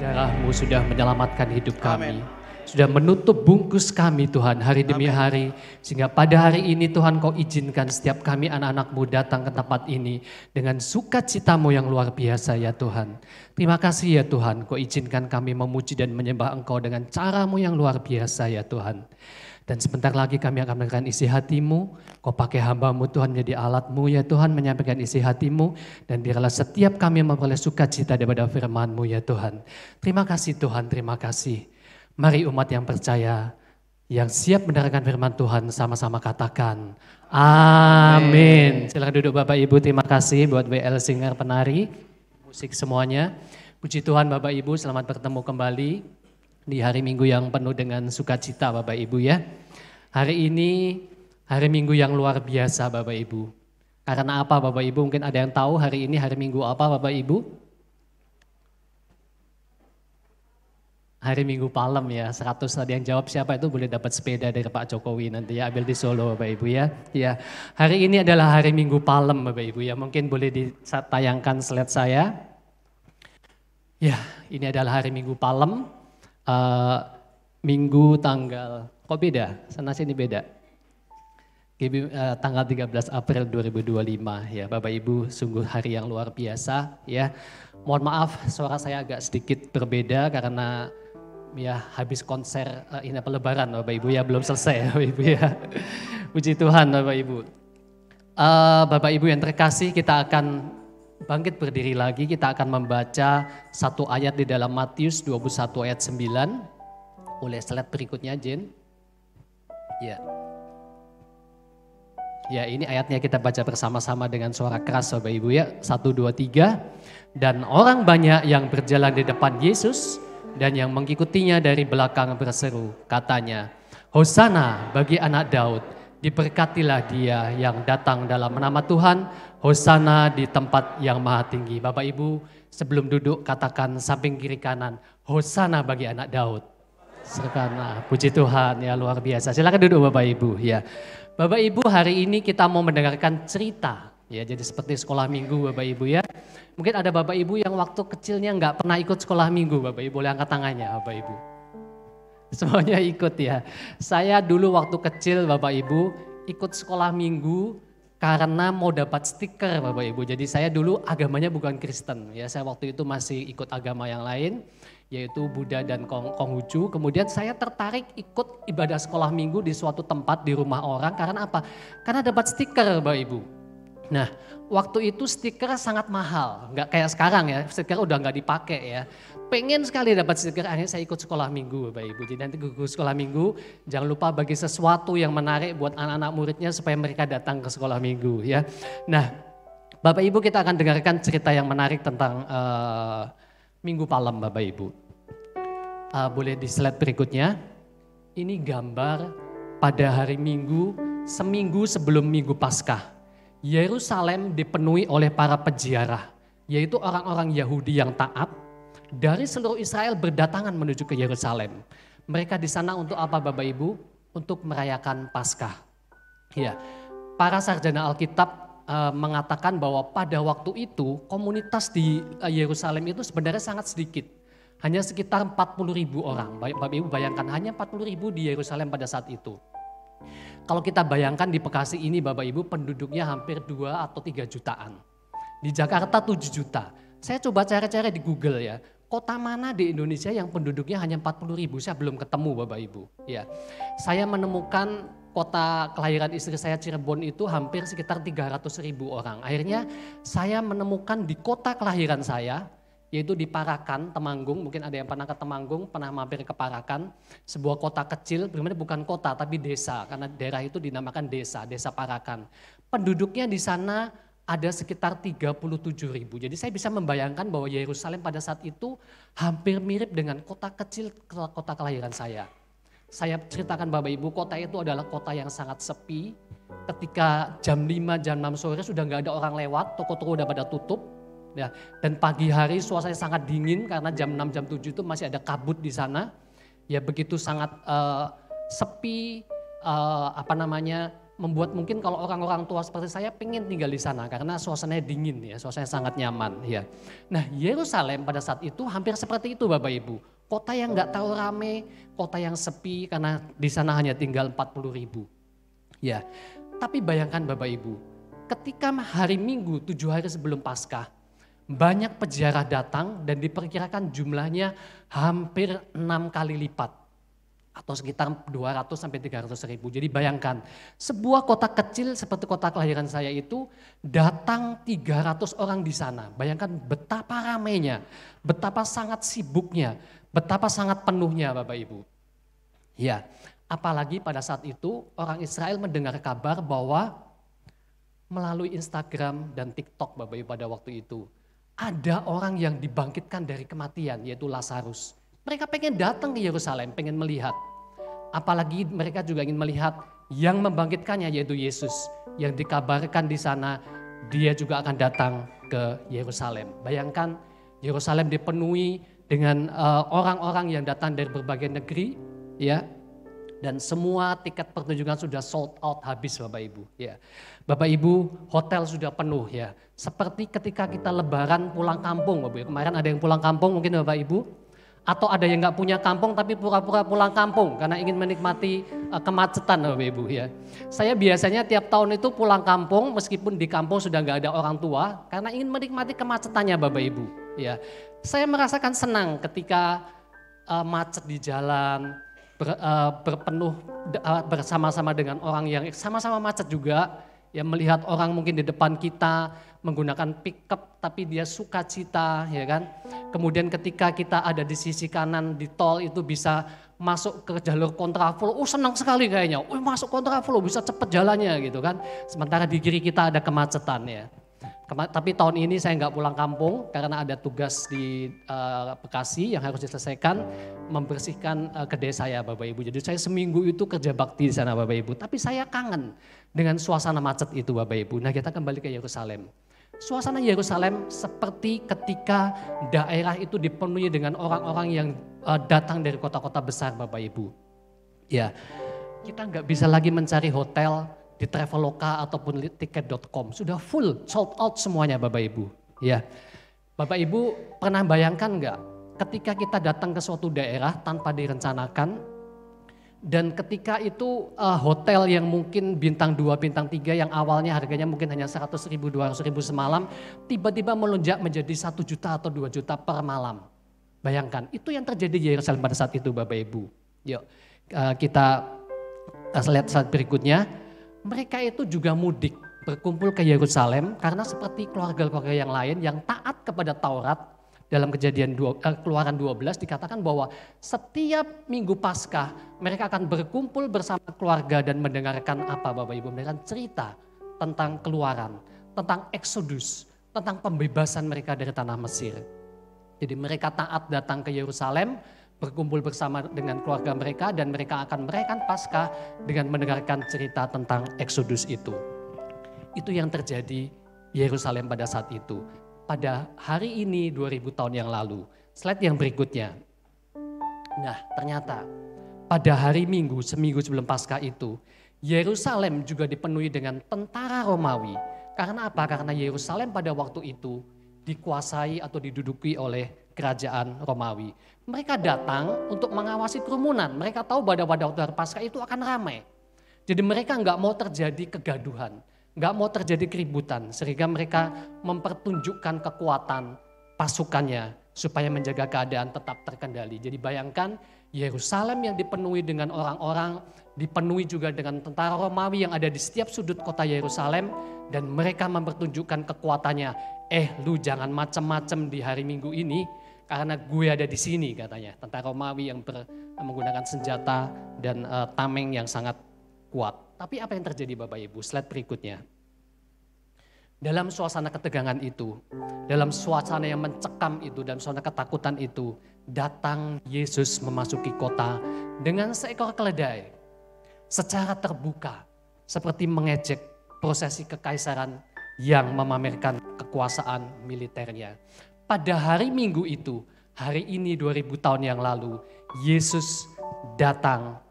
Darah-Mu sudah menyelamatkan hidup kami. Amin. Sudah menutup bungkus kami Tuhan hari demi Amin. hari. Sehingga pada hari ini Tuhan Kau izinkan setiap kami anak-anak-Mu datang ke tempat ini. Dengan sukacita-Mu yang luar biasa ya Tuhan. Terima kasih ya Tuhan, Kau izinkan kami memuji dan menyembah Engkau dengan cara-Mu yang luar biasa ya Tuhan. Dan sebentar lagi kami akan mendengarkan isi hati-Mu. Kau pakai hamba-Mu Tuhan menjadi alat-Mu ya Tuhan menyampaikan isi hati-Mu. Dan biarlah setiap kami memperoleh sukacita daripada firman-Mu ya Tuhan. Terima kasih Tuhan, terima kasih. Mari umat yang percaya, yang siap mendengarkan firman Tuhan sama-sama katakan amin. Silakan duduk Bapak Ibu, terima kasih buat WL Singer penari, musik semuanya. Puji Tuhan Bapak Ibu, selamat bertemu kembali di hari Minggu yang penuh dengan sukacita Bapak Ibu ya. Hari ini hari Minggu yang luar biasa Bapak Ibu. Karena apa Bapak Ibu? Mungkin ada yang tahu hari ini hari Minggu apa Bapak Ibu? Hari Minggu Palem ya, 100 ada yang jawab siapa itu boleh dapat sepeda dari Pak Jokowi nanti ya, ambil di Solo Bapak Ibu ya. Ya, hari ini adalah hari Minggu Palem Bapak Ibu ya, mungkin boleh ditayangkan slide saya. Ya, ini adalah hari Minggu Palem, Minggu tanggal, kok beda? Sana sini beda. Tanggal 13 April 2025 ya Bapak Ibu, sungguh hari yang luar biasa ya. Mohon maaf suara saya agak sedikit berbeda karena ya habis konser ini Lebaran Bapak Ibu ya, belum selesai Bapak Ibu ya. Puji Tuhan Bapak Ibu. Bapak Ibu yang terkasih, kita akan bangkit berdiri lagi, kita akan membaca satu ayat di dalam Matius 21 ayat 9. Boleh slide berikutnya Jen. Ya. Ya, ini ayatnya kita baca bersama-sama dengan suara keras Bapak Ibu ya. 1, 2, 3. Dan orang banyak yang berjalan di depan Yesus dan yang mengikutinya dari belakang berseru, katanya, Hosana bagi anak Daud, diberkatilah dia yang datang dalam nama Tuhan, Hosana di tempat yang maha tinggi. Bapak Ibu sebelum duduk katakan samping kiri kanan, Hosana bagi anak Daud. Serkana, puji Tuhan ya, luar biasa. Silakan duduk Bapak Ibu ya. Bapak Ibu, hari ini kita mau mendengarkan cerita ya, jadi seperti sekolah minggu Bapak Ibu ya. Mungkin ada Bapak Ibu yang waktu kecilnya nggak pernah ikut sekolah minggu, Bapak Ibu boleh angkat tangannya Bapak Ibu. Semuanya ikut ya. Saya dulu waktu kecil Bapak Ibu ikut sekolah minggu karena mau dapat stiker Bapak Ibu. Jadi saya dulu agamanya bukan Kristen ya, saya waktu itu masih ikut agama yang lain, yaitu Buddha dan Konghucu. Kemudian saya tertarik ikut ibadah sekolah minggu di suatu tempat di rumah orang. Karena apa? Karena dapat stiker Bapak Ibu. Nah, waktu itu stiker sangat mahal, nggak kayak sekarang ya, stiker udah nggak dipakai ya. Pengen sekali dapat stiker, akhirnya saya ikut sekolah minggu Bapak Ibu. Jadi nanti guru sekolah minggu jangan lupa bagi sesuatu yang menarik buat anak-anak muridnya supaya mereka datang ke sekolah minggu ya. Nah, Bapak Ibu kita akan dengarkan cerita yang menarik tentang Minggu Palem Bapak Ibu. Boleh di slide berikutnya. Ini gambar pada hari Minggu, seminggu sebelum Minggu Paskah. Yerusalem dipenuhi oleh para peziarah, yaitu orang-orang Yahudi yang taat. Dari seluruh Israel berdatangan menuju ke Yerusalem. Mereka di sana untuk apa Bapak Ibu? Untuk merayakan Paskah. Ya, para sarjana Alkitab mengatakan bahwa pada waktu itu komunitas di Yerusalem itu sebenarnya sangat sedikit. Hanya sekitar 40.000 orang. Bapak Ibu bayangkan hanya 40.000 di Yerusalem pada saat itu. Kalau kita bayangkan di Bekasi ini Bapak Ibu penduduknya hampir 2 atau 3 jutaan. Di Jakarta 7 juta. Saya coba cari-cari di Google ya. Kota mana di Indonesia yang penduduknya hanya 40.000? Saya belum ketemu Bapak Ibu. Ya, saya menemukan kota kelahiran istri saya Cirebon itu hampir sekitar 300.000 orang. Akhirnya saya menemukan di kota kelahiran saya, yaitu di Parakan, Temanggung. Mungkin ada yang pernah ke Temanggung, pernah mampir ke Parakan. Sebuah kota kecil, sebenarnya bukan kota tapi desa. Karena daerah itu dinamakan desa, desa Parakan. Penduduknya di sana ada sekitar 37.000. Jadi saya bisa membayangkan bahwa Yerusalem pada saat itu hampir mirip dengan kota kecil, kota kelahiran saya. Saya ceritakan Bapak Ibu, kota itu adalah kota yang sangat sepi. Ketika jam 5, jam 6 sore sudah nggak ada orang lewat, toko-toko udah pada tutup. Ya, dan pagi hari suasana sangat dingin karena jam 6, jam 7 itu masih ada kabut di sana. Ya begitu sangat sepi, membuat mungkin kalau orang-orang tua seperti saya pengen tinggal di sana karena suasananya dingin ya, suasananya sangat nyaman ya. Nah, Yerusalem pada saat itu hampir seperti itu Bapak Ibu. Kota yang nggak terlalu rame, kota yang sepi karena di sana hanya tinggal 40.000. Ya, tapi bayangkan Bapak Ibu, ketika hari Minggu 7 hari sebelum Paskah, banyak peziarah datang dan diperkirakan jumlahnya hampir 6 kali lipat. Atau sekitar 200 sampai 300 ribu. Jadi bayangkan, sebuah kota kecil seperti kota kelahiran saya itu datang 300 orang di sana. Bayangkan betapa ramainya, betapa sangat sibuknya, betapa sangat penuhnya Bapak Ibu. Ya, apalagi pada saat itu orang Israel mendengar kabar bahwa melalui Instagram dan TikTok Bapak Ibu pada waktu itu, ada orang yang dibangkitkan dari kematian yaitu Lazarus. Mereka pengen datang ke Yerusalem, pengen melihat. Apalagi mereka juga ingin melihat yang membangkitkannya yaitu Yesus. Yang dikabarkan di sana dia juga akan datang ke Yerusalem. Bayangkan Yerusalem dipenuhi dengan orang-orang yang datang dari berbagai negeri, ya. Dan semua tiket pertunjukan sudah sold out habis Bapak Ibu. Ya, Bapak Ibu, hotel sudah penuh ya. Seperti ketika kita Lebaran pulang kampung Bapak Ibu. Kemarin ada yang pulang kampung mungkin Bapak Ibu. Atau ada yang nggak punya kampung tapi pura-pura pulang kampung karena ingin menikmati kemacetan Bapak Ibu ya. Saya biasanya tiap tahun itu pulang kampung meskipun di kampung sudah nggak ada orang tua karena ingin menikmati kemacetannya Bapak Ibu ya. Saya merasakan senang ketika macet di jalan, berpenuh bersama-sama dengan orang yang sama-sama macet juga. Ya, melihat orang mungkin di depan kita menggunakan pickup tapi dia sukacita ya kan. Kemudian ketika kita ada di sisi kanan di tol itu bisa masuk ke jalur kontraflow, senang sekali kayaknya. Masuk kontraflow bisa cepet jalannya gitu kan. Sementara di kiri kita ada kemacetan ya. Tapi tahun ini saya nggak pulang kampung karena ada tugas di Bekasi yang harus diselesaikan, membersihkan kedai saya Bapak Ibu. Jadi saya seminggu itu kerja bakti di sana Bapak Ibu. Tapi saya kangen dengan suasana macet itu Bapak Ibu. Nah kita kembali ke Yerusalem. Suasana Yerusalem seperti ketika daerah itu dipenuhi dengan orang-orang yang datang dari kota-kota besar Bapak Ibu. Ya, kita nggak bisa lagi mencari hotel di Traveloka ataupun tiket.com. Sudah full, sold out semuanya Bapak Ibu. Ya, Bapak Ibu pernah bayangkan nggak ketika kita datang ke suatu daerah tanpa direncanakan dan ketika itu hotel yang mungkin bintang 2, bintang 3 yang awalnya harganya mungkin hanya 100 ribu, 200 ribu semalam tiba-tiba melonjak menjadi 1 juta atau 2 juta per malam. Bayangkan, itu yang terjadi di Yerusalem pada saat itu Bapak Ibu. Yuk kita lihat slide berikutnya. Mereka itu juga mudik berkumpul ke Yerusalem karena seperti keluarga-keluarga yang lain yang taat kepada Taurat. Dalam kejadian Keluaran 12 dikatakan bahwa setiap minggu Paskah mereka akan berkumpul bersama keluarga dan mendengarkan apa Bapak Ibu, mendengarkan cerita tentang keluaran, tentang Exodus, tentang pembebasan mereka dari tanah Mesir. Jadi mereka taat datang ke Yerusalem, berkumpul bersama dengan keluarga mereka dan mereka akan merayakan Paskah dengan mendengarkan cerita tentang Exodus itu. Itu yang terjadi di Yerusalem pada saat itu. Pada hari ini 2000 tahun yang lalu. Slide yang berikutnya. Nah ternyata pada hari Minggu, seminggu sebelum Paskah itu, Yerusalem juga dipenuhi dengan tentara Romawi. Karena apa? Karena Yerusalem pada waktu itu dikuasai atau diduduki oleh kerajaan Romawi. Mereka datang untuk mengawasi kerumunan. Mereka tahu pada waktu Paskah itu akan ramai. Jadi mereka nggak mau terjadi kegaduhan, nggak mau terjadi keributan, sehingga mereka mempertunjukkan kekuatan pasukannya supaya menjaga keadaan tetap terkendali. Jadi bayangkan Yerusalem yang dipenuhi dengan orang-orang, dipenuhi juga dengan tentara Romawi yang ada di setiap sudut kota Yerusalem, dan mereka mempertunjukkan kekuatannya. Lu jangan macam-macam di hari Minggu ini karena gue ada di sini katanya. Tentara Romawi yang menggunakan senjata dan tameng yang sangat kuat. Tapi apa yang terjadi Bapak Ibu? Slide berikutnya. Dalam suasana ketegangan itu, dalam suasana yang mencekam itu, dalam suasana ketakutan itu, datang Yesus memasuki kota dengan seekor keledai. Secara terbuka, seperti mengejek prosesi kekaisaran yang memamerkan kekuasaan militernya. Pada hari Minggu itu, hari ini 2000 tahun yang lalu, Yesus datang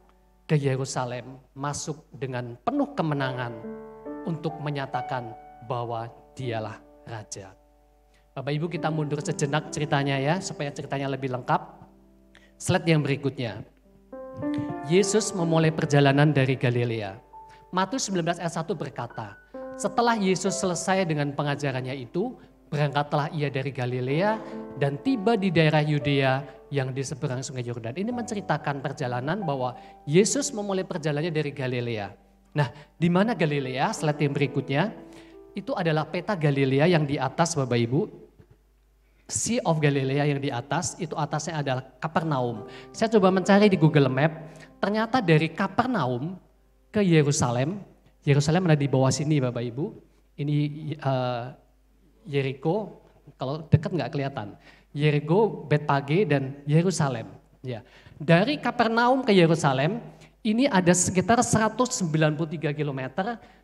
ke Yerusalem, masuk dengan penuh kemenangan untuk menyatakan bahwa dialah Raja. Bapak Ibu, kita mundur sejenak ceritanya ya, supaya ceritanya lebih lengkap. Slide yang berikutnya. Yesus memulai perjalanan dari Galilea. Matius 19 ayat 1 berkata, setelah Yesus selesai dengan pengajarannya itu, berangkatlah ia dari Galilea dan tiba di daerah Yudea yang di seberang sungai Yordan. Ini menceritakan perjalanan bahwa Yesus memulai perjalanannya dari Galilea. Nah, di mana Galilea? Slide yang berikutnya. Itu adalah peta Galilea yang di atas Bapak Ibu. Sea of Galilea yang di atas, itu atasnya adalah Kapernaum. Saya coba mencari di Google Map, ternyata dari Kapernaum ke Yerusalem, Yerusalem ada di bawah sini Bapak Ibu. Ini Yeriko, kalau dekat nggak kelihatan. Yeriko, Betfage, dan Yerusalem. Ya. Dari Kapernaum ke Yerusalem, ini ada sekitar 193 km.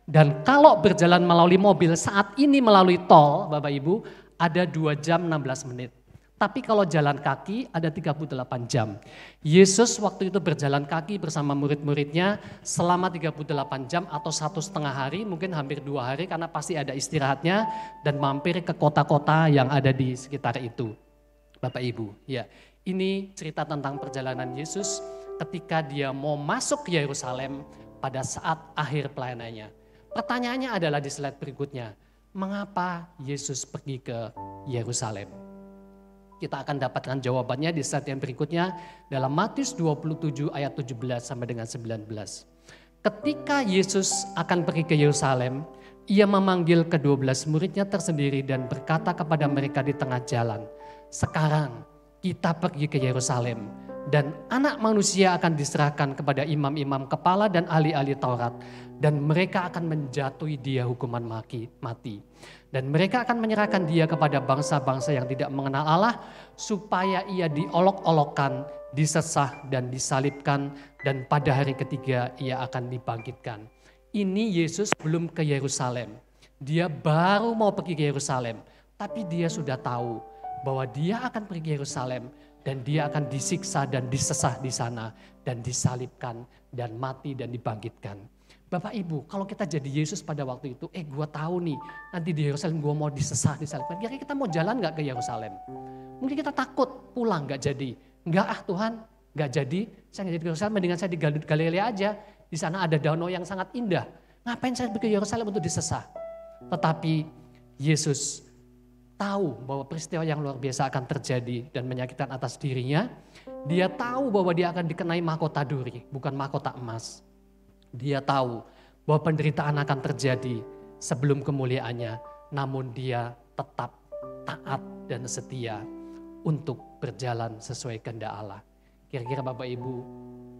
Dan kalau berjalan melalui mobil, saat ini melalui tol Bapak Ibu, ada 2 jam 16 menit. Tapi kalau jalan kaki ada 38 jam. Yesus waktu itu berjalan kaki bersama murid-muridnya selama 38 jam atau 1,5 hari, mungkin hampir 2 hari karena pasti ada istirahatnya dan mampir ke kota-kota yang ada di sekitar itu. Bapak Ibu, ya ini cerita tentang perjalanan Yesus ketika dia mau masuk ke Yerusalem pada saat akhir pelayanannya. Pertanyaannya adalah di slide berikutnya, mengapa Yesus pergi ke Yerusalem? Kita akan dapatkan jawabannya di slide yang berikutnya dalam Matius 27 ayat 17 sampai dengan 19. Ketika Yesus akan pergi ke Yerusalem, ia memanggil ke-12 muridnya tersendiri dan berkata kepada mereka di tengah jalan, sekarang kita pergi ke Yerusalem dan anak manusia akan diserahkan kepada imam-imam kepala dan ahli-ahli Taurat dan mereka akan menjatuhi dia hukuman mati. Dan mereka akan menyerahkan dia kepada bangsa-bangsa yang tidak mengenal Allah supaya ia diolok-olokkan, disesah dan disalibkan dan pada hari ketiga ia akan dibangkitkan. Ini Yesus belum ke Yerusalem. Dia baru mau pergi ke Yerusalem, tapi dia sudah tahu bahwa dia akan pergi ke Yerusalem dan dia akan disiksa dan disesah di sana dan disalibkan dan mati dan dibangkitkan. Bapak Ibu, kalau kita jadi Yesus pada waktu itu, gue tahu nih nanti di Yerusalem gue mau disesah, disalibkan. Kira-kira kita mau jalan gak ke Yerusalem? Mungkin kita takut pulang gak jadi. Enggak Tuhan, gak jadi. Saya gak jadi ke Yerusalem, mendingan saya di Galilea aja. Di sana ada danau yang sangat indah. Ngapain saya pergi ke Yerusalem untuk disesah? Tetapi Yesus tahu bahwa peristiwa yang luar biasa akan terjadi dan menyakitkan atas dirinya. Dia tahu bahwa dia akan dikenai mahkota duri, bukan mahkota emas. Dia tahu bahwa penderitaan akan terjadi sebelum kemuliaannya, namun dia tetap taat dan setia untuk berjalan sesuai kehendak Allah. Kira-kira Bapak Ibu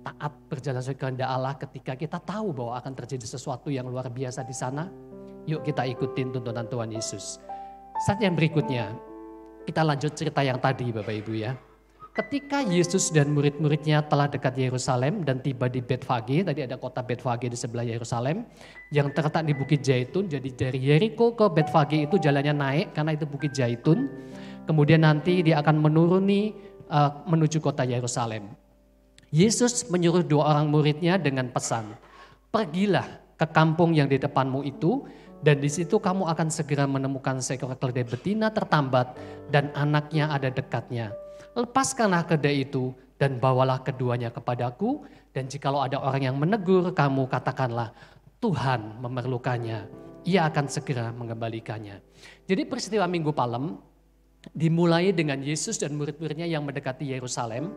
taat berjalan sesuai kehendak Allah ketika kita tahu bahwa akan terjadi sesuatu yang luar biasa di sana? Yuk kita ikutin tuntunan Tuhan Yesus. Saat yang berikutnya, kita lanjut cerita yang tadi Bapak Ibu ya. Ketika Yesus dan murid-muridnya telah dekat Yerusalem dan tiba di Betfage, tadi ada kota Betfage di sebelah Yerusalem, yang terletak di Bukit Zaitun, jadi dari Yeriko ke Betfage itu jalannya naik karena itu Bukit Zaitun. Kemudian nanti dia akan menuruni menuju kota Yerusalem. Yesus menyuruh 2 orang muridnya dengan pesan, pergilah ke kampung yang di depanmu itu, dan di situ kamu akan segera menemukan seekor keledai betina tertambat dan anaknya ada dekatnya. Lepaskanlah keledai itu dan bawalah keduanya kepadaku, dan jikalau ada orang yang menegur kamu, katakanlah Tuhan memerlukannya, ia akan segera mengembalikannya. Jadi peristiwa Minggu Palem dimulai dengan Yesus dan murid-muridnya yang mendekati Yerusalem.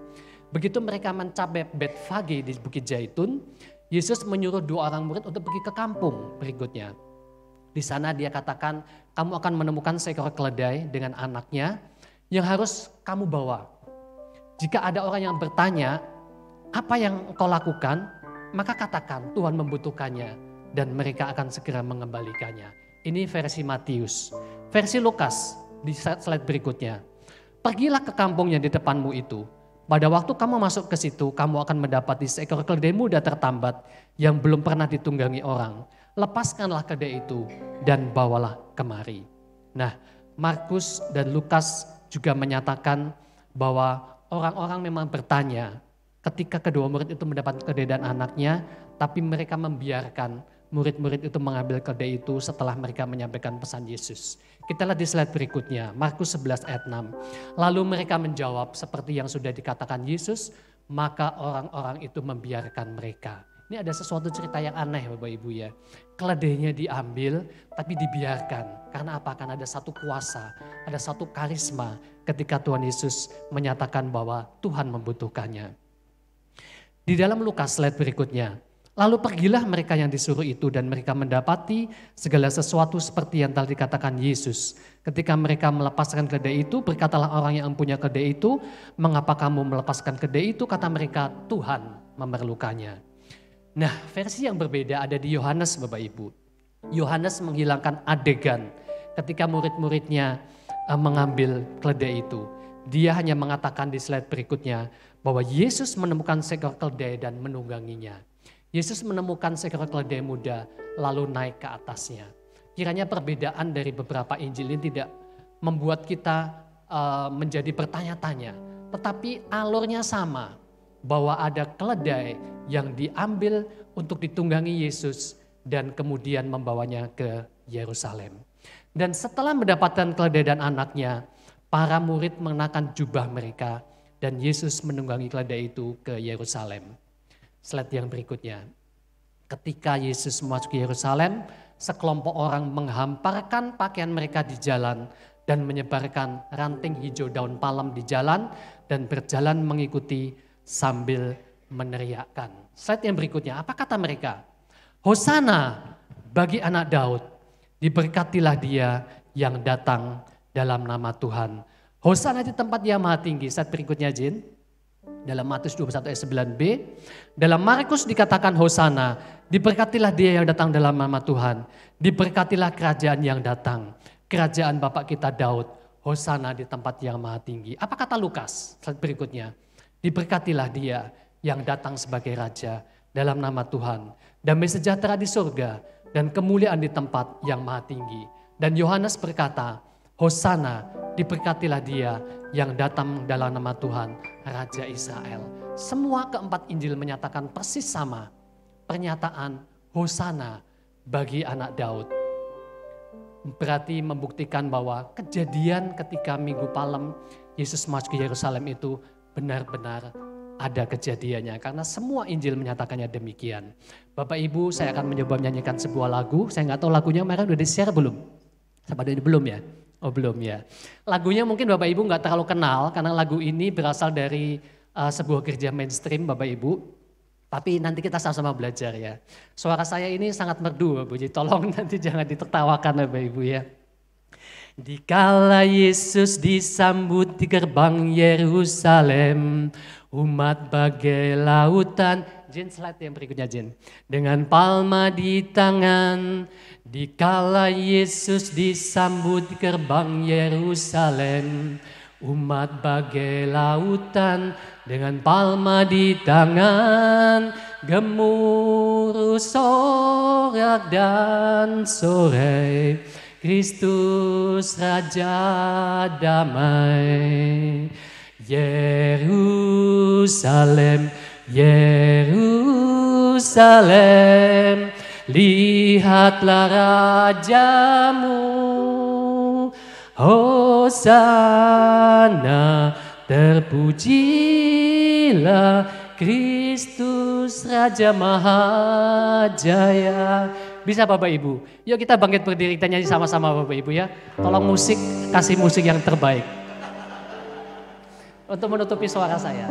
Begitu mereka mencapai Betfage di Bukit Zaitun, Yesus menyuruh 2 orang murid untuk pergi ke kampung berikutnya. Di sana dia katakan, kamu akan menemukan seekor keledai dengan anaknya yang harus kamu bawa. Jika ada orang yang bertanya, apa yang engkau lakukan? Maka katakan, Tuhan membutuhkannya dan mereka akan segera mengembalikannya. Ini versi Matius. Versi Lukas di slide berikutnya. Pergilah ke kampung yang di depanmu itu. Pada waktu kamu masuk ke situ, kamu akan mendapati seekor keledai muda tertambat yang belum pernah ditunggangi orang. Lepaskanlah keledai itu dan bawalah kemari. Nah, Markus dan Lukas juga menyatakan bahwa orang-orang memang bertanya, ketika kedua murid itu mendapat keledai dan anaknya, tapi mereka membiarkan murid-murid itu mengambil keledai itu setelah mereka menyampaikan pesan Yesus. Kita lihat di slide berikutnya, Markus 11 ayat 6. Lalu mereka menjawab seperti yang sudah dikatakan Yesus, maka orang-orang itu membiarkan mereka. Ini ada sesuatu cerita yang aneh Bapak Ibu ya. Keledainya diambil tapi dibiarkan. Karena apa? Karena ada satu kuasa, ada satu karisma ketika Tuhan Yesus menyatakan bahwa Tuhan membutuhkannya. Di dalam Lukas slide berikutnya, lalu pergilah mereka yang disuruh itu dan mereka mendapati segala sesuatu seperti yang telah dikatakan Yesus. Ketika mereka melepaskan keledai itu, berkatalah orang yang mempunyai keledai itu, mengapa kamu melepaskan keledai itu? Kata mereka, Tuhan memerlukannya. Nah, versi yang berbeda ada di Yohanes Bapak Ibu. Yohanes menghilangkan adegan ketika murid-muridnya mengambil keledai itu. Dia hanya mengatakan di slide berikutnya bahwa Yesus menemukan seekor keledai dan menungganginya. Yesus menemukan seekor keledai muda lalu naik ke atasnya. Kiranya perbedaan dari beberapa Injil ini tidak membuat kita menjadi bertanya-tanya. Tetapi alurnya sama, bahwa ada keledai yang diambil untuk ditunggangi Yesus dan kemudian membawanya ke Yerusalem. Dan setelah mendapatkan keledai dan anaknya, para murid mengenakan jubah mereka dan Yesus menunggangi keledai itu ke Yerusalem. Slide yang berikutnya. Ketika Yesus memasuki Yerusalem, sekelompok orang menghamparkan pakaian mereka di jalan dan menyebarkan ranting hijau daun palem di jalan dan berjalan mengikuti sambil meneriakkan. Slide yang berikutnya, apa kata mereka? Hosana bagi anak Daud, diberkatilah dia yang datang dalam nama Tuhan. Hosana di tempat yang maha tinggi. Slide berikutnya Jin. Dalam Matius 21 ayat 9b. Dalam Markus dikatakan Hosana, diberkatilah dia yang datang dalam nama Tuhan. Diberkatilah kerajaan yang datang. Kerajaan Bapak kita Daud. Hosana di tempat yang maha tinggi. Apa kata Lukas? Slide berikutnya. Diberkatilah dia yang datang sebagai raja dalam nama Tuhan. Damai sejahtera di surga dan kemuliaan di tempat yang maha tinggi. Dan Yohanes berkata, Hosana, diberkatilah dia yang datang dalam nama Tuhan, Raja Israel. Semua keempat Injil menyatakan persis sama. Pernyataan Hosana bagi anak Daud. Berarti membuktikan bahwa kejadian ketika Minggu Palem Yesus masuk ke Yerusalem itu benar-benar ada kejadiannya. Karena semua Injil menyatakannya demikian. Bapak Ibu, saya akan mencoba menyanyikan sebuah lagu. Saya nggak tahu lagunya kemarin udah di-share belum? Sampai ini belum ya? Oh belum ya. Lagunya mungkin Bapak Ibu nggak terlalu kenal karena lagu ini berasal dari sebuah gereja mainstream Bapak Ibu. Tapi nanti kita sama-sama belajar ya. Suara saya ini sangat merdu Bapak Ibu, jadi tolong nanti jangan ditertawakan Bapak Ibu ya. Dikala Yesus disambut di gerbang Yerusalem, umat bagai lautan. Jin, slide yang berikutnya Jin. Dengan palma di tangan, dikala Yesus disambut di gerbang Yerusalem, umat bagai lautan dengan palma di tangan, gemuruh sorak dan sore, Kristus Raja damai. Yerusalem, Yerusalem, lihatlah rajamu. Hosana, terpujilah Kristus Raja Mahajaya. Bisa Bapak Ibu? Yuk kita bangkit berdiri, kita nyanyi sama-sama Bapak Ibu ya. Tolong musik, kasih musik yang terbaik. Untuk menutupi suara saya.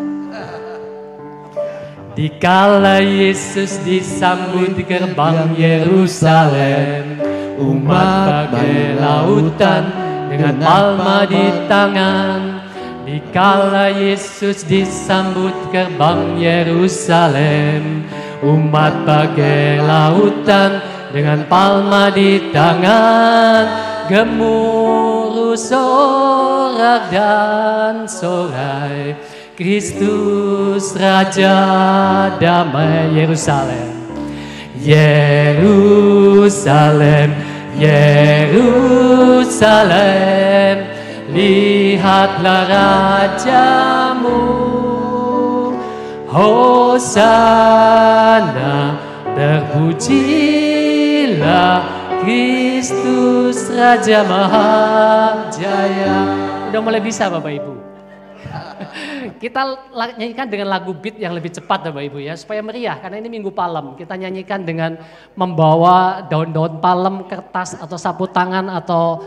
Dikala Yesus disambut di gerbang Yerusalem, umat bagai lautan dengan palma di tangan. Dikala Yesus disambut di gerbang Yerusalem, umat bagai lautan dengan palma di tangan, gemuruh sorak dan sorai, Kristus Raja damai. Yerusalem, Yerusalem, Yerusalem, lihatlah rajamu. Hosana, terpujilah Kristus Raja Mahajaya. Udah mulai bisa Bapak Ibu. Kita nyanyikan dengan lagu beat yang lebih cepat Bapak Ibu ya, supaya meriah karena ini Minggu Palem. Kita nyanyikan dengan membawa daun-daun palem, kertas atau sapu tangan atau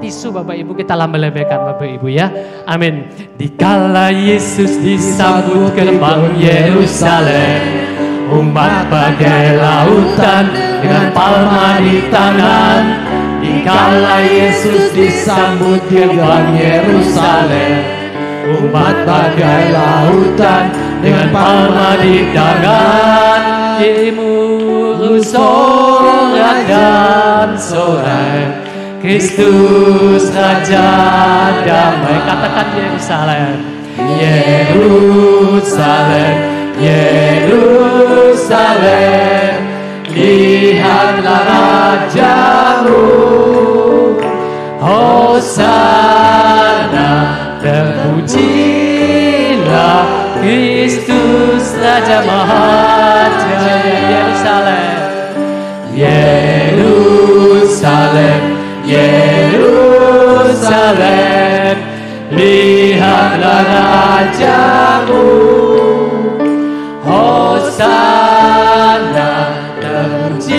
tisu Bapak Ibu, kita lambelebehkan Bapak Ibu ya. Amin. Dikala Yesus disambut gerbang Yerusalem, umat bagai lautan dengan palma di tangan. Dikala Yesus disambut gerbang Yerusalem, umat bagai lautan dengan palma di tangan. Gemuruh sorak dan sorai, Kristus Raja damai. Katakan Yerusalem, Yerusalem, Yerusalem, lihatlah Rajamu. Hosana, terpujilah Kristus Raja Mahajaya. Yerusalem, Yerusalem, Yerusalem, lihatlah Rajamu. Hosana, terpujilah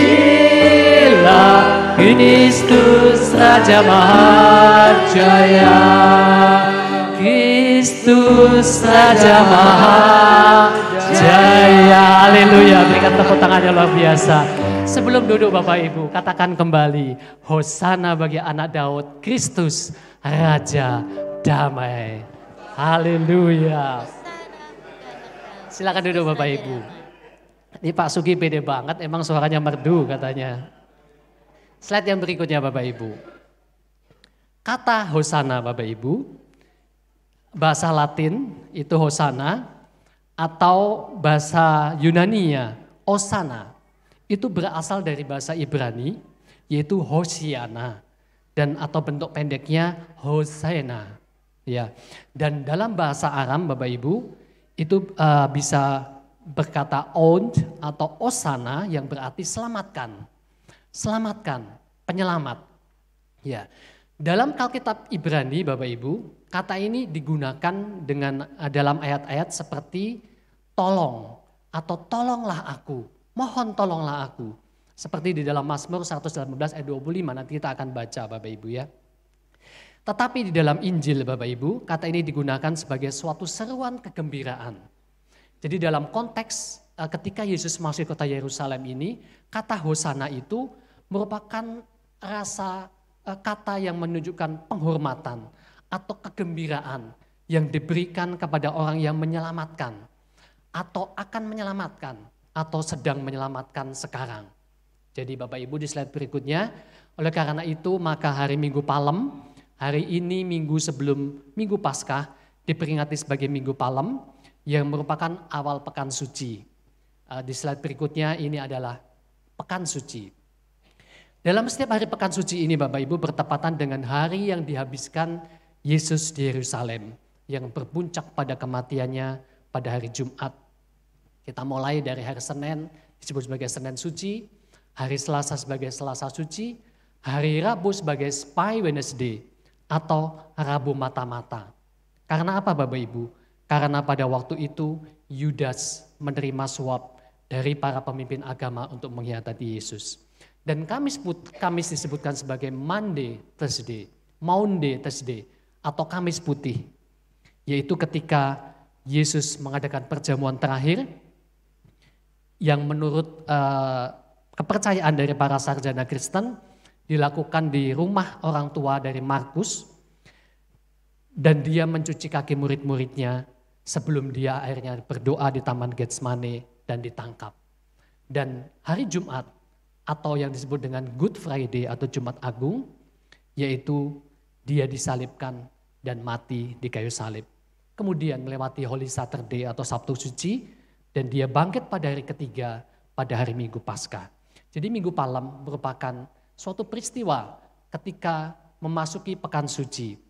Kristus Raja Mahajaya. Kristus Raja Mahajaya. Haleluya, berikan tepuk tangannya luar biasa. Sebelum duduk Bapak Ibu, katakan kembali, Hosana bagi anak Daud, Kristus Raja damai. Haleluya. Silakan duduk Bapak Ibu. Ini Pak Sugi pede banget, emang suaranya merdu katanya. Slide yang berikutnya Bapak Ibu. Kata Hosana Bapak Ibu, bahasa Latin itu Hosana atau bahasa Yunaninya Osana. Itu berasal dari bahasa Ibrani yaitu Hosiana dan atau bentuk pendeknya Hosena. Ya. Dan dalam bahasa Aram Bapak Ibu itu bisa berkata Ond atau Osana yang berarti selamatkan. Selamatkan, penyelamat. Ya. Dalam Alkitab Ibrani Bapak Ibu, kata ini digunakan dengan dalam ayat-ayat seperti tolong atau tolonglah aku, mohon tolonglah aku. Seperti di dalam Mazmur 118 ayat 25 nanti kita akan baca Bapak Ibu ya. Tetapi di dalam Injil Bapak Ibu, kata ini digunakan sebagai suatu seruan kegembiraan. Jadi dalam konteks ketika Yesus masuk kota Yerusalem ini, kata Hosana itu merupakan kata yang menunjukkan penghormatan atau kegembiraan yang diberikan kepada orang yang menyelamatkan atau akan menyelamatkan atau sedang menyelamatkan sekarang. Jadi Bapak Ibu di slide berikutnya, oleh karena itu maka hari Minggu Palem, hari ini minggu sebelum Minggu Paskah diperingati sebagai Minggu Palem yang merupakan awal Pekan Suci. Di slide berikutnya ini adalah Pekan Suci. Dalam setiap hari Pekan Suci ini Bapak Ibu bertepatan dengan hari yang dihabiskan Yesus di Yerusalem yang berpuncak pada kematiannya pada hari Jumat. Kita mulai dari hari Senin disebut sebagai Senin Suci, hari Selasa sebagai Selasa Suci, hari Rabu sebagai Spy Wednesday atau Rabu Mata-Mata. Karena apa Bapak Ibu? Karena pada waktu itu Yudas menerima suap dari para pemimpin agama untuk mengkhianati Yesus. Dan Kamis disebutkan sebagai Maundy Thursday atau Kamis Putih. Yaitu ketika Yesus mengadakan perjamuan terakhir yang menurut kepercayaan dari para sarjana Kristen dilakukan di rumah orang tua dari Markus. Dan dia mencuci kaki murid-muridnya sebelum dia akhirnya berdoa di Taman Getsemane dan ditangkap. Dan hari Jumat atau yang disebut dengan Good Friday atau Jumat Agung, yaitu dia disalibkan dan mati di kayu salib. Kemudian melewati Holy Saturday atau Sabtu Suci, dan dia bangkit pada hari ketiga pada hari Minggu Paskah. Jadi Minggu Palem merupakan suatu peristiwa ketika memasuki Pekan Suci.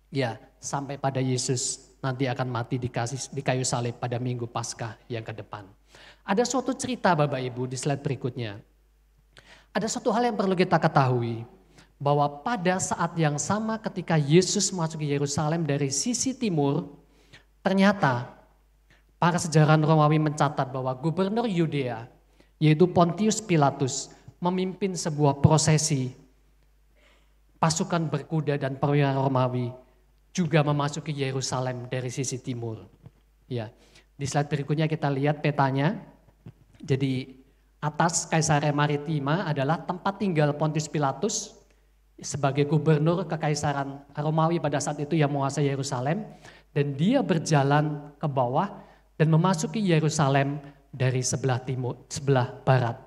Ya, sampai pada Yesus nanti akan mati di kayu salib pada Minggu Paskah yang ke depan. Ada suatu cerita Bapak Ibu di slide berikutnya. Ada suatu hal yang perlu kita ketahui, bahwa pada saat yang sama ketika Yesus masuk ke Yerusalem dari sisi timur, ternyata para sejarawan Romawi mencatat bahwa gubernur Yudea, yaitu Pontius Pilatus, memimpin sebuah prosesi pasukan berkuda dan perwira Romawi juga memasuki Yerusalem dari sisi timur. Ya, di slide berikutnya kita lihat petanya. Jadi atas Kaisarea Maritima adalah tempat tinggal Pontius Pilatus sebagai gubernur kekaisaran Romawi pada saat itu yang menguasai Yerusalem, dan dia berjalan ke bawah dan memasuki Yerusalem dari sebelah barat.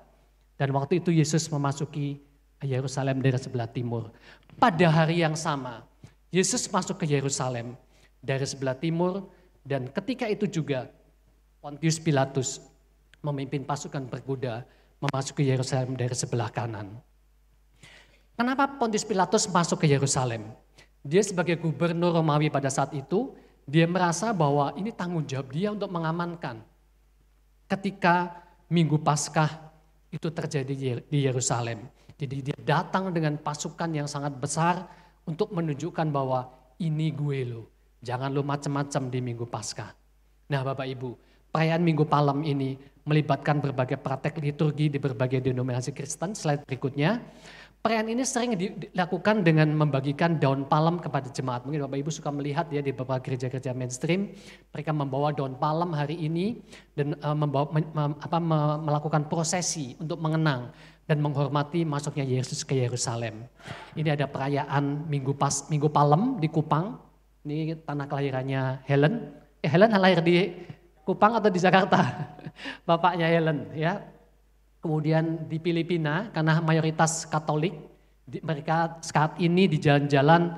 Dan waktu itu Yesus memasuki Yerusalem dari sebelah timur. Pada hari yang sama, Yesus masuk ke Yerusalem dari sebelah timur, dan ketika itu juga Pontius Pilatus memimpin pasukan berkuda memasuki Yerusalem dari sebelah kanan. Kenapa Pontius Pilatus masuk ke Yerusalem? Dia sebagai gubernur Romawi pada saat itu, dia merasa bahwa ini tanggung jawab dia untuk mengamankan ketika Minggu Paskah itu terjadi di Yerusalem. Jadi dia datang dengan pasukan yang sangat besar untuk menunjukkan bahwa ini gue lo, jangan lo macam-macam di Minggu Paskah. Nah Bapak Ibu, perayaan Minggu Palem ini melibatkan berbagai praktek liturgi di berbagai denominasi Kristen. Slide berikutnya. Perayaan ini sering dilakukan dengan membagikan daun palem kepada jemaat. Mungkin Bapak Ibu suka melihat ya di beberapa gereja-gereja mainstream, mereka membawa daun palem hari ini dan melakukan prosesi untuk mengenang dan menghormati masuknya Yesus ke Yerusalem. Ini ada perayaan Minggu Palem di Kupang. Ini tanah kelahirannya Helen. Helen lahir di Kupang atau di Jakarta? Bapaknya Helen ya. Kemudian di Filipina karena mayoritas Katolik, mereka saat ini di jalan-jalan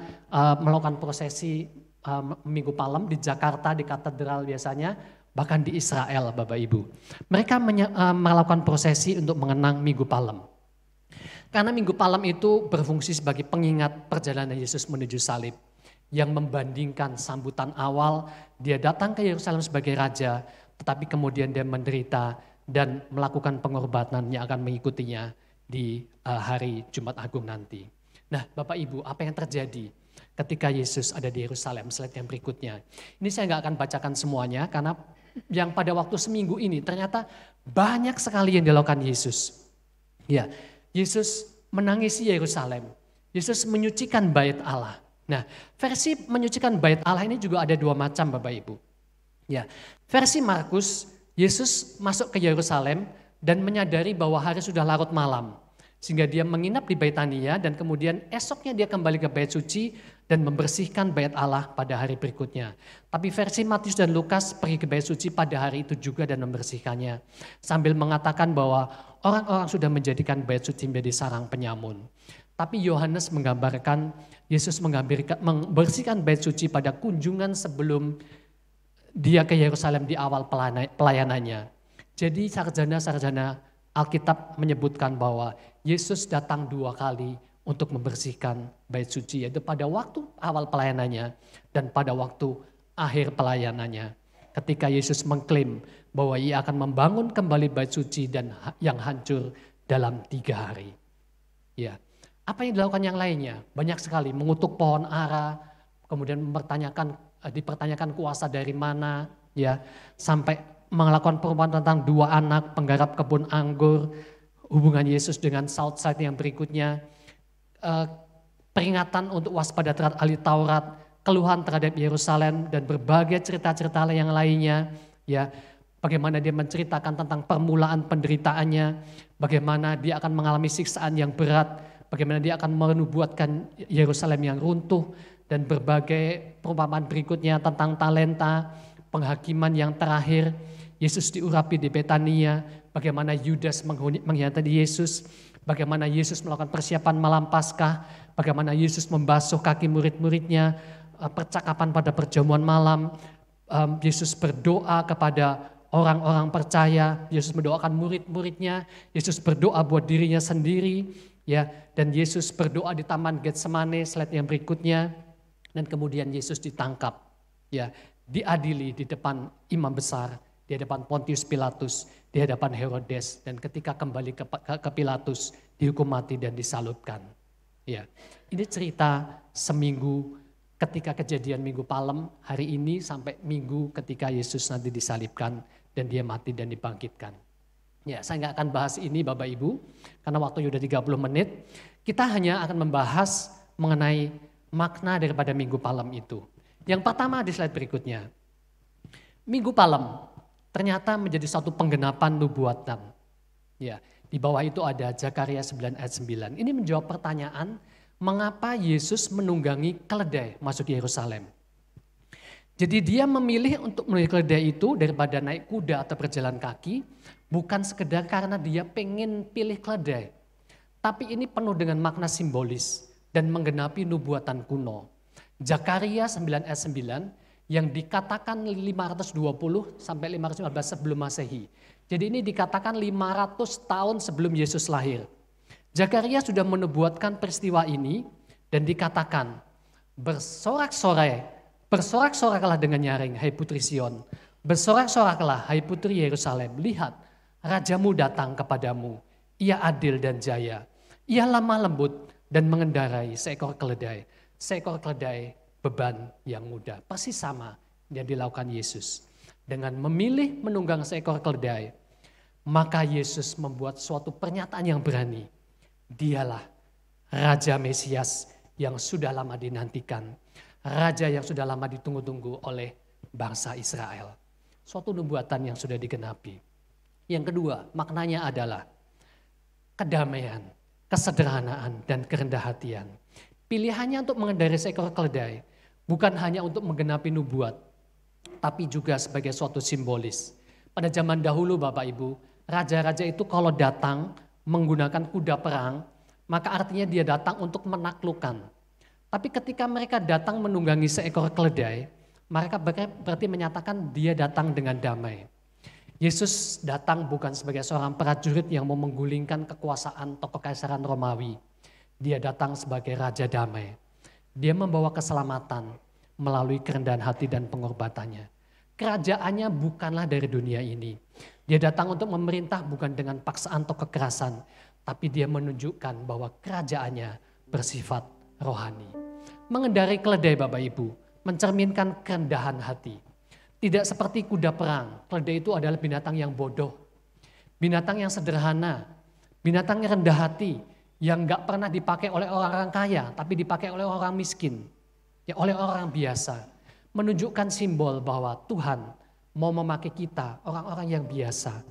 melakukan prosesi Minggu Palem. Di Jakarta di katedral biasanya, bahkan di Israel Bapak Ibu. Mereka melakukan prosesi untuk mengenang Minggu Palem. Karena Minggu Palem itu berfungsi sebagai pengingat perjalanan Yesus menuju salib, yang membandingkan sambutan awal dia datang ke Yerusalem sebagai raja, tetapi kemudian dia menderita dan melakukan pengorbanan yang akan mengikutinya di hari Jumat Agung nanti. Nah Bapak Ibu, apa yang terjadi ketika Yesus ada di Yerusalem? Slide yang berikutnya. Ini saya nggak akan bacakan semuanya karena yang pada waktu seminggu ini ternyata banyak sekali yang dilakukan Yesus. Ya, Yesus menangisi Yerusalem. Yesus menyucikan bait Allah. Nah, versi menyucikan bait Allah ini juga ada dua macam Bapak Ibu. Ya, versi Markus, Yesus masuk ke Yerusalem dan menyadari bahwa hari sudah larut malam. Sehingga dia menginap di Betania dan kemudian esoknya dia kembali ke bait suci dan membersihkan bait Allah pada hari berikutnya. Tapi versi Matius dan Lukas pergi ke bait suci pada hari itu juga dan membersihkannya. Sambil mengatakan bahwa orang-orang sudah menjadikan bait suci menjadi sarang penyamun. Tapi Yohanes menggambarkan Yesus membersihkan bait suci pada kunjungan sebelum dia ke Yerusalem di awal pelayanannya. Jadi sarjana-sarjana Alkitab menyebutkan bahwa Yesus datang 2 kali untuk membersihkan bait suci, yaitu pada waktu awal pelayanannya dan pada waktu akhir pelayanannya. Ketika Yesus mengklaim bahwa ia akan membangun kembali bait suci dan yang hancur dalam 3 hari. Ya. Apa yang dilakukan yang lainnya? Banyak sekali, mengutuk pohon ara, kemudian dipertanyakan kuasa dari mana, ya, sampai melakukan perumpamaan tentang 2 anak penggarap kebun anggur, hubungan Yesus dengan Southside yang berikutnya, peringatan untuk waspada terhadap ahli Taurat, keluhan terhadap Yerusalem dan berbagai cerita-cerita yang lainnya, ya. Bagaimana dia menceritakan tentang permulaan penderitaannya, bagaimana dia akan mengalami siksaan yang berat, bagaimana dia akan menubuatkan Yerusalem yang runtuh, dan berbagai perumpamaan berikutnya tentang talenta, penghakiman yang terakhir. Yesus diurapi di Betania, bagaimana Yudas mengkhianati Yesus, bagaimana Yesus melakukan persiapan malam Paskah, bagaimana Yesus membasuh kaki murid-muridnya, percakapan pada perjamuan malam, Yesus berdoa kepada orang-orang percaya, Yesus mendoakan murid-muridnya, Yesus berdoa buat dirinya sendiri, ya, dan Yesus berdoa di Taman Getsemane, slide yang berikutnya, dan kemudian Yesus ditangkap, ya, diadili di depan imam besar, di hadapan Pontius Pilatus, di hadapan Herodes, dan ketika kembali ke Pilatus dihukum mati dan disalibkan. Ya, ini cerita seminggu ketika kejadian Minggu Palem, hari ini sampai minggu ketika Yesus nanti disalibkan dan dia mati dan dibangkitkan. Ya, saya nggak akan bahas ini Bapak Ibu, karena waktu sudah 30 menit. Kita hanya akan membahas mengenai makna daripada Minggu Palem itu. Yang pertama di slide berikutnya. Minggu Palem ternyata menjadi satu penggenapan nubuatan. Ya, di bawah itu ada Zakaria 9 ayat 9. Ini menjawab pertanyaan, mengapa Yesus menunggangi keledai masuk Yerusalem. Jadi dia memilih untuk menaiki keledai itu daripada naik kuda atau berjalan kaki, bukan sekedar karena dia pengen pilih keledai. Tapi ini penuh dengan makna simbolis dan menggenapi nubuatan kuno. Zakaria 9 ayat 9 yang dikatakan 520 sampai 515 sebelum Masehi. Jadi ini dikatakan 500 tahun sebelum Yesus lahir. Zakaria sudah menubuatkan peristiwa ini dan dikatakan, bersorak-soraklah dengan nyaring, hai putri Sion. Bersorak-soraklah, hai putri Yerusalem. Lihat, rajamu datang kepadamu. Ia adil dan jaya. Ia lemah lembut dan mengendarai seekor keledai. Seekor keledai beban yang mudah. Persis sama yang dilakukan Yesus. Dengan memilih menunggang seekor keledai, maka Yesus membuat suatu pernyataan yang berani. Dialah Raja Mesias yang sudah lama dinantikan. Raja yang sudah lama ditunggu-tunggu oleh bangsa Israel. Suatu nubuatan yang sudah digenapi. Yang kedua, maknanya adalah kedamaian, kesederhanaan, dan kerendah hatian. Pilihannya untuk mengendarai seekor keledai bukan hanya untuk menggenapi nubuat, tapi juga sebagai suatu simbolis. Pada zaman dahulu Bapak Ibu, raja-raja itu kalau datang menggunakan kuda perang, maka artinya dia datang untuk menaklukkan. Tapi ketika mereka datang menunggangi seekor keledai, mereka berarti menyatakan dia datang dengan damai. Yesus datang bukan sebagai seorang prajurit yang mau menggulingkan kekuasaan atau kekaisaran Romawi. Dia datang sebagai raja damai. Dia membawa keselamatan melalui kerendahan hati dan pengorbanannya. Kerajaannya bukanlah dari dunia ini. Dia datang untuk memerintah bukan dengan paksaan atau kekerasan, tapi dia menunjukkan bahwa kerajaannya bersifat rohani. Mengendarai keledai Bapak Ibu mencerminkan kerendahan hati. Tidak seperti kuda perang, keledai itu adalah binatang yang bodoh. Binatang yang sederhana, binatang yang rendah hati, yang gak pernah dipakai oleh orang-orang kaya, tapi dipakai oleh orang miskin, ya oleh orang biasa. Menunjukkan simbol bahwa Tuhan mau memakai kita, orang-orang yang biasa.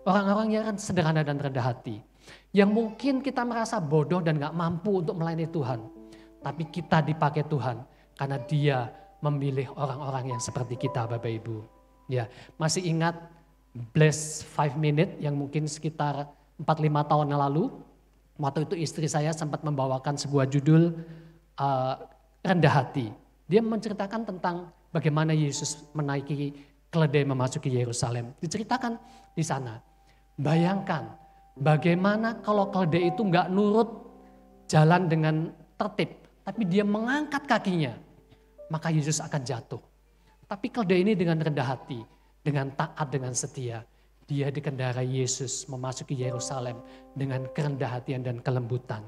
Orang-orang yang sederhana dan rendah hati. Yang mungkin kita merasa bodoh dan gak mampu untuk melayani Tuhan. Tapi kita dipakai Tuhan karena Dia memilih orang-orang yang seperti kita Bapak Ibu. Ya, masih ingat Bless 5 Minutes yang mungkin sekitar 4-5 tahun yang lalu. Waktu itu istri saya sempat membawakan sebuah judul rendah hati. Dia menceritakan tentang bagaimana Yesus menaiki keledai memasuki Yerusalem. Diceritakan di sana. Bayangkan bagaimana kalau keledai itu nggak nurut jalan dengan tertib, tapi dia mengangkat kakinya, maka Yesus akan jatuh. Tapi keledai ini dengan rendah hati, dengan taat, dengan setia. Dia dikendarai Yesus memasuki Yerusalem dengan kerendah hatian dan kelembutan.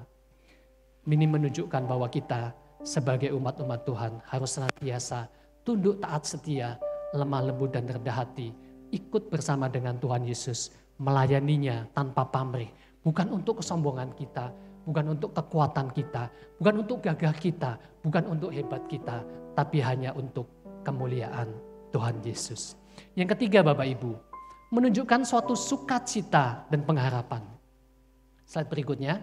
Ini menunjukkan bahwa kita sebagai umat-umat Tuhan harus senantiasa tunduk, taat, setia, lemah lembut dan rendah hati. Ikut bersama dengan Tuhan Yesus, melayaninya tanpa pamrih. Bukan untuk kesombongan kita, bukan untuk kekuatan kita, bukan untuk gagah kita, bukan untuk hebat kita, tapi hanya untuk kemuliaan Tuhan Yesus. Yang ketiga Bapak Ibu, menunjukkan suatu sukacita dan pengharapan. Slide berikutnya.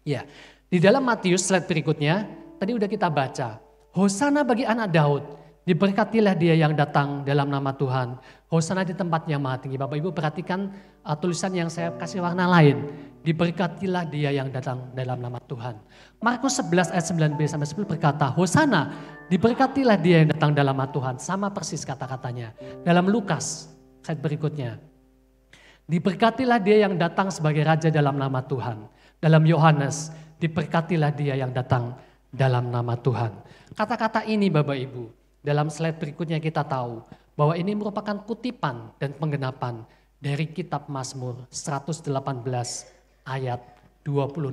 Ya, di dalam Matius slide berikutnya, tadi udah kita baca. Hosana bagi anak Daud, diberkatilah dia yang datang dalam nama Tuhan. Hosana di tempat yang maha tinggi. Bapak Ibu perhatikan tulisan yang saya kasih warna lain. Diberkatilah dia yang datang dalam nama Tuhan. Markus 11 ayat 9b-10 berkata, Hosana, diberkatilah dia yang datang dalam nama Tuhan. Sama persis kata-katanya. Dalam Lukas, slide berikutnya. Diberkatilah dia yang datang sebagai raja dalam nama Tuhan. Dalam Yohanes, diberkatilah dia yang datang dalam nama Tuhan. Kata-kata ini Bapak Ibu, dalam slide berikutnya kita tahu bahwa ini merupakan kutipan dan penggenapan dari kitab Mazmur 118 ayat 26.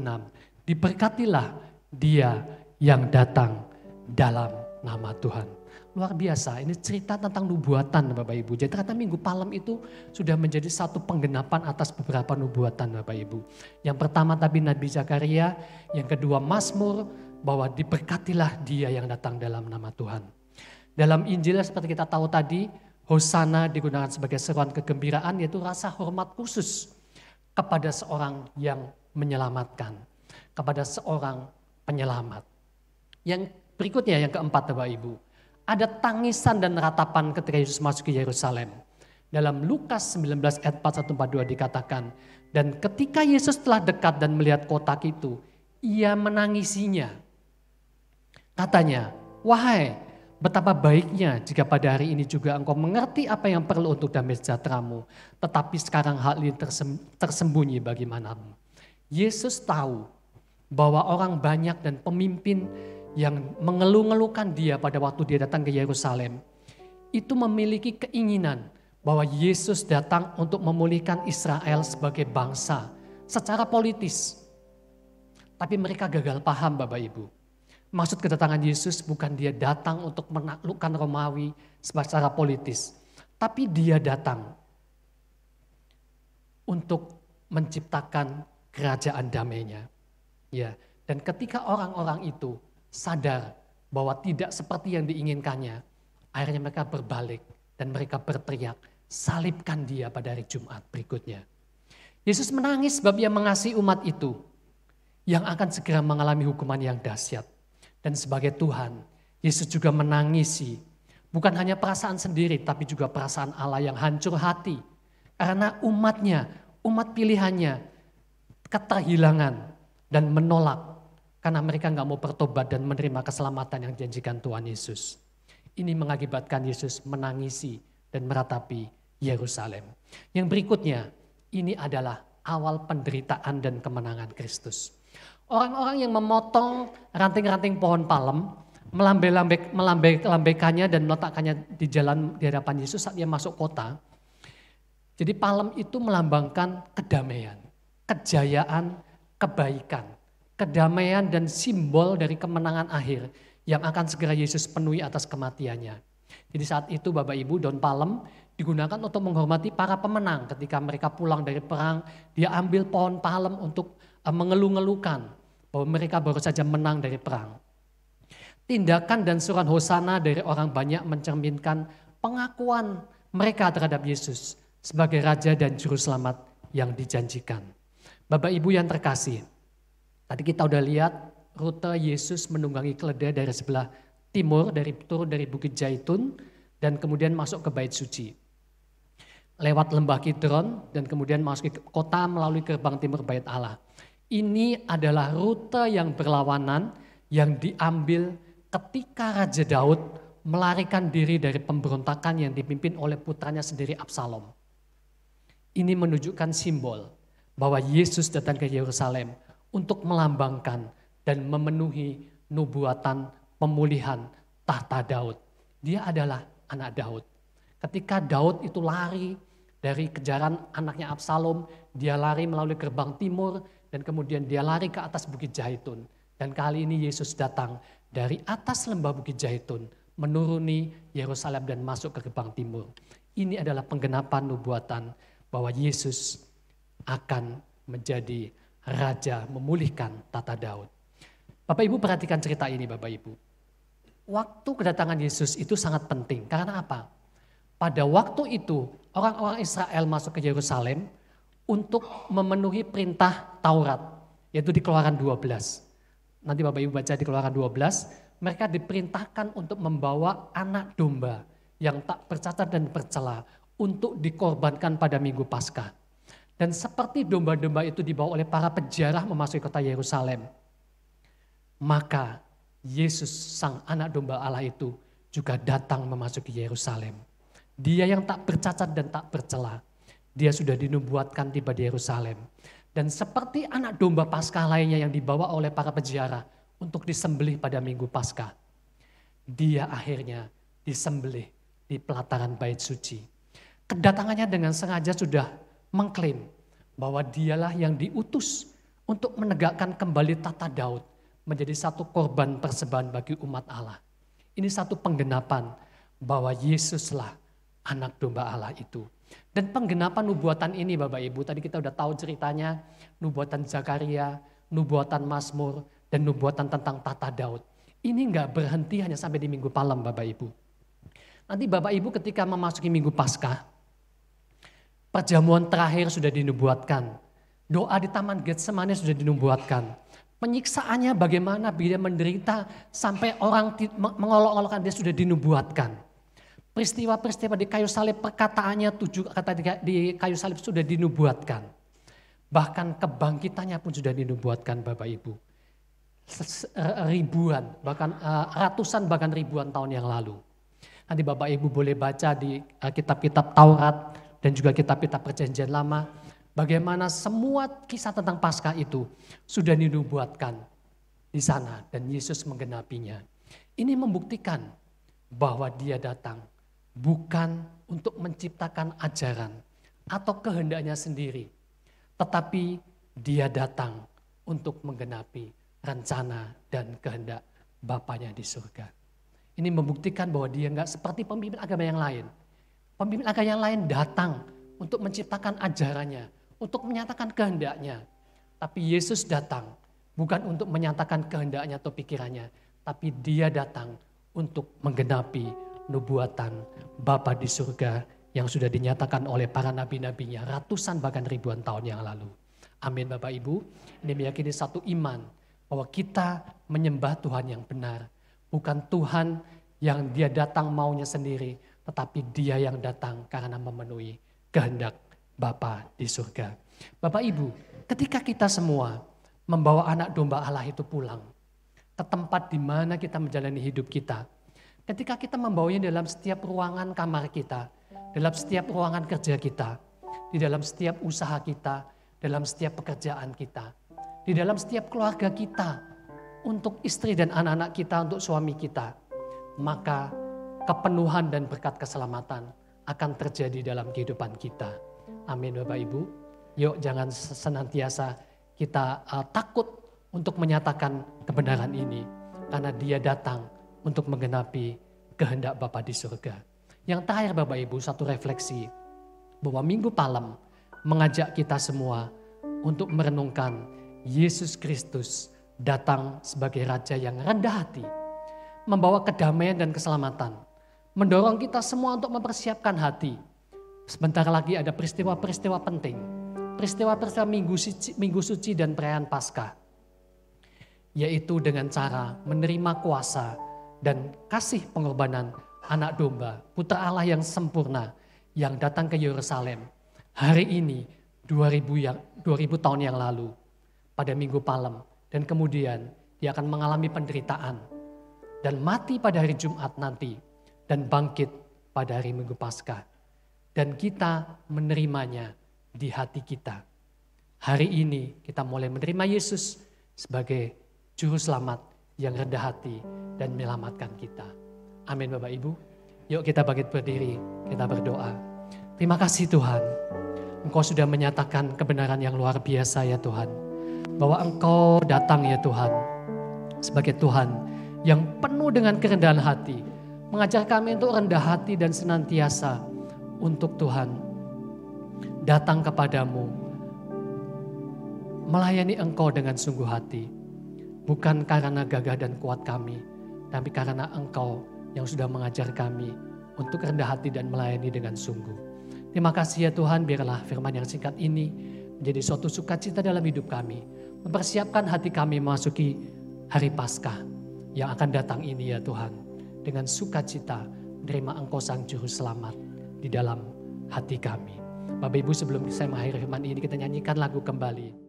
Diberkatilah dia yang datang dalam nama Tuhan. Luar biasa, ini cerita tentang nubuatan Bapak Ibu. Jadi ternyata Minggu Palem itu sudah menjadi satu penggenapan atas beberapa nubuatan Bapak Ibu. Yang pertama tadi Nabi Zakaria, yang kedua Mazmur, bahwa diberkatilah dia yang datang dalam nama Tuhan. Dalam Injil seperti kita tahu tadi, Hosana digunakan sebagai seruan kegembiraan, yaitu rasa hormat khusus kepada seorang yang menyelamatkan, kepada seorang penyelamat. Yang berikutnya yang keempat Bapak Ibu, ada tangisan dan ratapan ketika Yesus masuk ke Yerusalem. Dalam Lukas 19 ayat 41-42 dikatakan, dan ketika Yesus telah dekat dan melihat kotak itu, ia menangisinya. Katanya, wahai betapa baiknya jika pada hari ini juga engkau mengerti apa yang perlu untuk damai sejahteramu. Tetapi sekarang hal ini tersembunyi bagaimanamu. Yesus tahu bahwa orang banyak dan pemimpin yang mengeluh-ngeluhkan dia pada waktu dia datang ke Yerusalem, itu memiliki keinginan bahwa Yesus datang untuk memulihkan Israel sebagai bangsa secara politis. Tapi mereka gagal paham Bapak Ibu. Maksud kedatangan Yesus bukan dia datang untuk menaklukkan Romawi secara politis. Tapi dia datang untuk menciptakan kerajaan damainya. Ya, dan ketika orang-orang itu sadar bahwa tidak seperti yang diinginkannya, akhirnya mereka berbalik dan mereka berteriak, salibkan dia pada hari Jumat berikutnya. Yesus menangis sebab ia mengasihi umat itu yang akan segera mengalami hukuman yang dahsyat. Dan sebagai Tuhan, Yesus juga menangisi bukan hanya perasaan sendiri tapi juga perasaan Allah yang hancur hati. Karena umatnya, umat pilihannya keterhilangan dan menolak. Karena mereka gak mau bertobat dan menerima keselamatan yang dijanjikan Tuhan Yesus. Ini mengakibatkan Yesus menangisi dan meratapi Yerusalem. Yang berikutnya, ini adalah awal penderitaan dan kemenangan Kristus. Orang-orang yang memotong ranting-ranting pohon palem, melambaikannya dan meletakkannya di jalan di hadapan Yesus saat dia masuk kota. Jadi palem itu melambangkan kedamaian, kejayaan, kebaikan. Kedamaian dan simbol dari kemenangan akhir yang akan segera Yesus penuhi atas kematiannya. Jadi saat itu Bapak Ibu, daun palem digunakan untuk menghormati para pemenang ketika mereka pulang dari perang. Dia ambil pohon palem untuk mengeluh-ngeluhkan bahwa mereka baru saja menang dari perang. Tindakan dan suruhan hosana dari orang banyak mencerminkan pengakuan mereka terhadap Yesus sebagai Raja dan Juru Selamat yang dijanjikan. Bapak Ibu yang terkasih, tadi kita udah lihat rute Yesus menunggangi keledai dari sebelah timur, turun dari Bukit Zaitun dan kemudian masuk ke Bait Suci. Lewat lembah Kidron dan kemudian masuk ke kota melalui gerbang timur Bait Allah. Ini adalah rute yang berlawanan yang diambil ketika Raja Daud melarikan diri dari pemberontakan yang dipimpin oleh putranya sendiri Absalom. Ini menunjukkan simbol bahwa Yesus datang ke Yerusalem untuk melambangkan dan memenuhi nubuatan pemulihan tahta Daud. Dia adalah anak Daud. Ketika Daud itu lari dari kejaran anaknya Absalom, dia lari melalui gerbang timur dan kemudian dia lari ke atas Bukit Zaitun. Dan kali ini Yesus datang dari atas lembah Bukit Zaitun, menuruni Yerusalem dan masuk ke gerbang timur. Ini adalah penggenapan nubuatan bahwa Yesus akan menjadi Raja memulihkan tata Daud. Bapak Ibu perhatikan cerita ini Bapak Ibu. Waktu kedatangan Yesus itu sangat penting. Karena apa? Pada waktu itu orang-orang Israel masuk ke Yerusalem untuk memenuhi perintah Taurat. Yaitu di Keluaran 12. Nanti Bapak Ibu baca di Keluaran 12. Mereka diperintahkan untuk membawa anak domba yang tak bercacat dan bercela untuk dikorbankan pada Minggu Paskah. Dan seperti domba-domba itu dibawa oleh para pejarah memasuki kota Yerusalem, maka Yesus sang anak domba Allah itu juga datang memasuki Yerusalem. Dia yang tak bercacat dan tak bercela, dia sudah dinubuatkan tiba di Yerusalem. Dan seperti anak domba Paskah lainnya yang dibawa oleh para pejarah untuk disembelih pada Minggu Paskah, dia akhirnya disembelih di pelataran bait suci. Kedatangannya dengan sengaja sudah mengklaim bahwa dialah yang diutus untuk menegakkan kembali tata Daud menjadi satu korban persembahan bagi umat Allah. Ini satu penggenapan bahwa Yesuslah anak domba Allah itu. Dan penggenapan nubuatan ini Bapak Ibu, tadi kita udah tahu ceritanya, nubuatan Zakaria, nubuatan Mazmur, dan nubuatan tentang tata Daud. Ini enggak berhenti hanya sampai di Minggu Palem Bapak Ibu. Nanti Bapak Ibu ketika memasuki Minggu Paskah, perjamuan terakhir sudah dinubuatkan. Doa di Taman Getsemani sudah dinubuatkan. Penyiksaannya bagaimana dia menderita sampai orang mengolok-olokkan dia sudah dinubuatkan. Peristiwa-peristiwa di kayu salib, perkataannya 7 kata di kayu salib sudah dinubuatkan. Bahkan kebangkitannya pun sudah dinubuatkan Bapak Ibu. Ribuan, bahkan ratusan bahkan ribuan tahun yang lalu. Nanti Bapak Ibu boleh baca di kitab-kitab Taurat dan juga kitab-kitab Perjanjian Lama. Bagaimana semua kisah tentang Paskah itu sudah dinubuatkan di sana dan Yesus menggenapinya. Ini membuktikan bahwa dia datang bukan untuk menciptakan ajaran atau kehendaknya sendiri. Tetapi dia datang untuk menggenapi rencana dan kehendak Bapanya di surga. Ini membuktikan bahwa dia enggak seperti pemimpin agama yang lain. Pemimpin agama yang lain datang untuk menciptakan ajarannya, untuk menyatakan kehendaknya. Tapi Yesus datang bukan untuk menyatakan kehendaknya atau pikirannya, tapi dia datang untuk menggenapi nubuatan Bapa di surga yang sudah dinyatakan oleh para nabi-nabinya ratusan bahkan ribuan tahun yang lalu. Amin Bapak Ibu, ini meyakini satu iman bahwa kita menyembah Tuhan yang benar. Bukan Tuhan yang dia datang maunya sendiri, tetapi dia yang datang karena memenuhi kehendak Bapa di surga. Bapak Ibu, ketika kita semua membawa anak domba Allah itu pulang ke tempat di mana kita menjalani hidup kita, ketika kita membawanya dalam setiap ruangan kamar kita, dalam setiap ruangan kerja kita, di dalam setiap usaha kita, dalam setiap pekerjaan kita, di dalam setiap keluarga kita, untuk istri dan anak-anak kita, untuk suami kita, maka kepenuhan dan berkat keselamatan akan terjadi dalam kehidupan kita. Amin Bapak Ibu. Yuk jangan senantiasa kita takut untuk menyatakan kebenaran ini. Karena dia datang untuk menggenapi kehendak Bapa di surga. Yang terakhir Bapak Ibu, satu refleksi. Bahwa Minggu Palem mengajak kita semua untuk merenungkan Yesus Kristus datang sebagai Raja yang rendah hati. Membawa kedamaian dan keselamatan. Mendorong kita semua untuk mempersiapkan hati. Sebentar lagi ada peristiwa-peristiwa penting. Peristiwa-peristiwa Minggu Suci dan perayaan Paskah. Yaitu dengan cara menerima kuasa dan kasih pengorbanan anak domba, putra Allah yang sempurna yang datang ke Yerusalem. Hari ini 2000 tahun yang lalu pada Minggu Palem. Dan kemudian dia akan mengalami penderitaan dan mati pada hari Jumat nanti dan bangkit pada hari Minggu Paskah. Dan kita menerimanya di hati kita. Hari ini kita mulai menerima Yesus sebagai Juru Selamat yang rendah hati dan menyelamatkan kita. Amin Bapak Ibu. Yuk kita bangkit berdiri, kita berdoa. Terima kasih Tuhan. Engkau sudah menyatakan kebenaran yang luar biasa ya Tuhan. Bahwa Engkau datang ya Tuhan. Sebagai Tuhan yang penuh dengan kerendahan hati. Mengajar kami untuk rendah hati dan senantiasa untuk Tuhan datang kepadamu. Melayani Engkau dengan sungguh hati. Bukan karena gagah dan kuat kami. Tapi karena Engkau yang sudah mengajar kami untuk rendah hati dan melayani dengan sungguh. Terima kasih ya Tuhan, biarlah firman yang singkat ini menjadi suatu sukacita dalam hidup kami. Mempersiapkan hati kami memasuki hari Paskah yang akan datang ini ya Tuhan. Dengan sukacita menerima Engkau Sang Juru Selamat di dalam hati kami. Bapak Ibu sebelum saya mengakhiri firman ini kita nyanyikan lagu kembali.